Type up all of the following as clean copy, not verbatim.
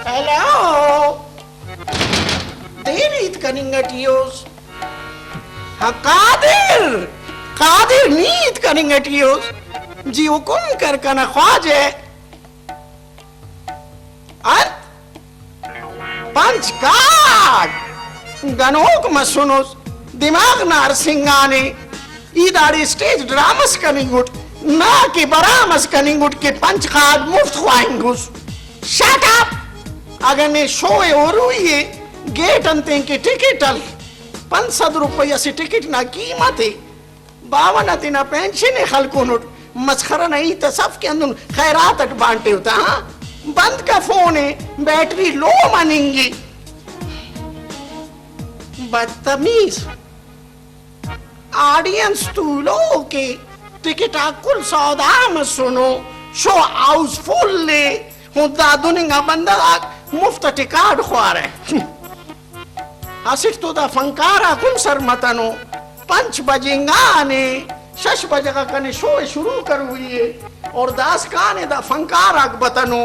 Hello. David cunning at yours. Qadir. Qadir need cunning at yours. जी हुकुम कर कना ख्वाजे. और punch card गनोक मसुनुस दिमाग नार सिंगाने इदारी स्टेज ड्रामस कनिंगुट ना कि बरामस कनिंगुट के पंच कार्ड मुफ्त ख्वाइंगुस. Shut up. अगर ने शोए और हुई गेट अंते के टिकटल 500 रुपया से टिकट ना कीमत है 52 दिन पेंशन खलकुनुट मस्खरा नहीं तो सबके अंदर खैरात बांटे होता. हाँ बंद का फोन है बैटरी लो मानेंगी. बदतमीज ऑडियंस तू लो के टिकट कुल सौदा में सुनो शो हाउसफुल ले हुदा दुनिया बंदा मुफ्त टिकट ख्वार है. हसिट तो दा फंकारा कुल सर मतनो 5 बजेगा ने 6 बजे का कने शो शुरू कर हुई है और दास काने दा फंकार अक बतनो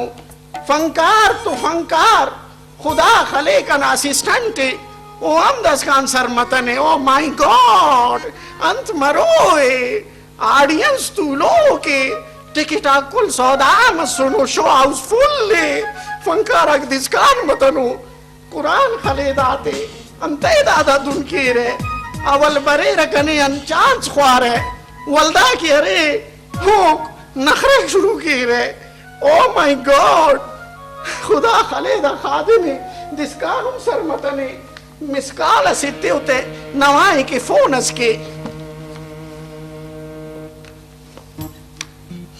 फंकार तो फंकार खुदा खले का असिस्टेंट है ओ हम दस कान सर मतने. ओ माय गॉड अंत मरोए ऑडियंस तू लो के टिकट कुल सौदा में सुनो शो हाउसफुल ले फंकार अक दिस कान मतनो कुरान खले दाते अंते दादा दुन के रे अवल बरे रकने अनचांस ख्वार है वल्दा की अरे भूख नखरे शुरू की रे. ओ माय गॉड खुदा खलेदा खादिम जिसका हम सर मतने मिसकाल सित्ते होते नवाए के फोनस के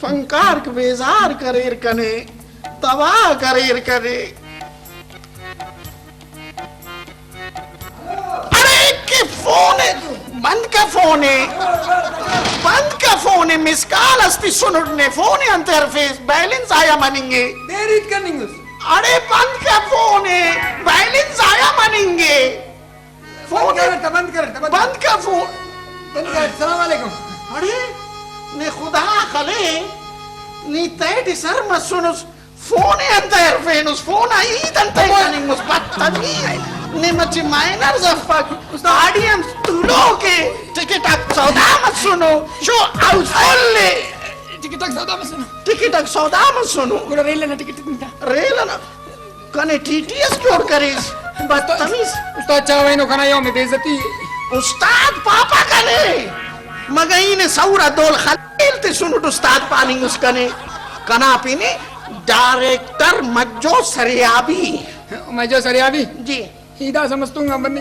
फंकार के बेजार करेर कने तबाह करेर करे. अरे के फोन है बंद का फोन है बंद का फोन है मिसकाल अस्ति सुनने फोन है इंटरफेस बैलेंस आया मानेंगे देरी करेंगे. अरे बंद का फोन है बैलेंस आया मानेंगे. फोन बंद कर बंद का फोन बंद कर. सलाम वालेकुम. अरे ने खुदा खले नी तैड सर मसुनुस फोन है इंटरफेस फोन आई तंते कनिंग मुस बदतमीज ने मची माइनर्स ऑफ ऑडियंस तू लोग के टिकट सौदा मत सुनो शो हाउसफुल ले टिकट सौदा में सुनो टिकट सौदा मत सुनो पूरा रेल लेना टिकट मिलता रेल ना कने टीटीएस क्यों करेस बदतमीज. उस्ताद चावे नो खाना यो में बेइज्जती उस्ताद पापा कने मगई ने सौरा दोल खलील ते सुनो उस्ताद पानी उसकने कना पीने डायरेक्टर मज्जो सरियाबी जी हीदा समझतूंगा बन्नी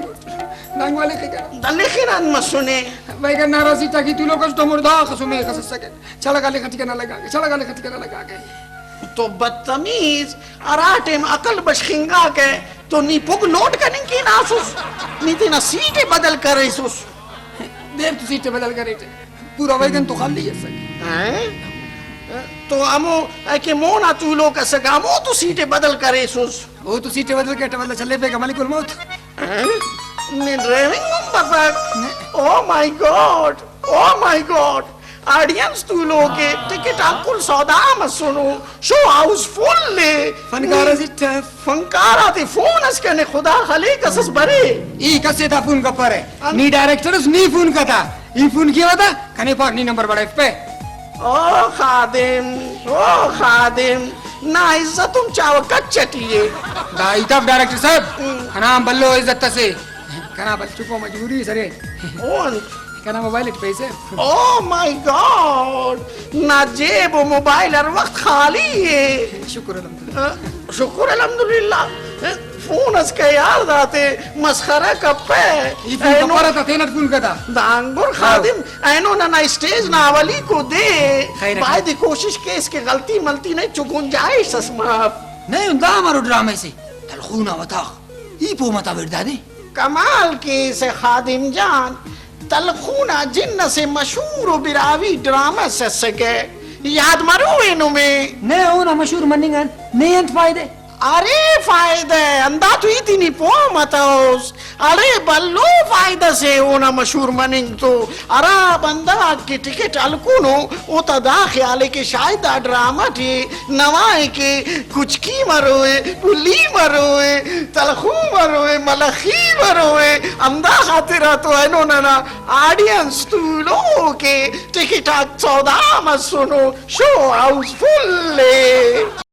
नांग वाले के दलेखिन मत सुने भाई का नाराजी ताकि तू लोग तो मुर्दा खसुमे खस सके चला गाले खटके ना लगा के चला गाले खटके ना लगा के तो बदतमीज अराटे में अकल बशखिंगा के तो नी पुग नोट करने की नासुस नी तेना सीटे बदल करे सुस देर तू सीटे बदल करे पूरा वैगन तो खाली है सके हैं तो अमो के मोना तू लोग का सगामो तो सीटे बदल करे सुस वो तो सीटे बदल के टवल चले पे मालिकुल मौत ने ड्राइविंग बफक. ओ माय गॉड ऑडियंस तू लोग के टिकट कुल सौदा में सुनो शो हाउसफुल ले फनकारा फंकारा ते फोन अस कने खुदा खले कसस बरे ई कसे था फोन का पर नी डायरेक्टर नी फोन का था ई फोन किया था कने पर नी नंबर बड़ा पे. ओ खादिम ना इज्जत तुम चाव कच्चटिए दाई तब डायरेक्टर साहब खाना बल्लो इज्जत से खाना बल चुको मजबूरी सरे ओन खाना मोबाइल पे पैसे. ओ माय गॉड ना जेब मोबाइल हर वक्त खाली है. शुक्र अल्हम्दुलिल्लाह फोन अस के यार दाते मस्खरा कप्पे ई फोन पर था तेन फोन का था दांगुर खादिम ऐनो ना स्टेज ना वाली को दे भाई दी कोशिश के इसके गलती मलती नहीं चुकुन जाए ससमा नहीं उनदा हमारो ड्रामे से तलखूना बता ई पो मता बेटा दे कमाल के से खादिम जान तलखूना जिन्न से मशहूर बिरावी ड्रामा से सके याद मरो इनो में ने होना मशहूर मनिंगन नहीं अंत फायदे अरे फायदा अंदा तू इतनी पो मताओस अरे बल्लो फायदा से ओना मशहूर मनिंग तो अरा बंदा की टिकट अलकुनो ओता दा ख्याले के शायद आ ड्रामा थे नवाए के कुछ की मरोए पुली मरोए तलखू मरोए मलखी मरोए अंदा खातिर तो है नो ना ऑडियंस तू लो के टिकट सौदा मत सुनो शो हाउसफुल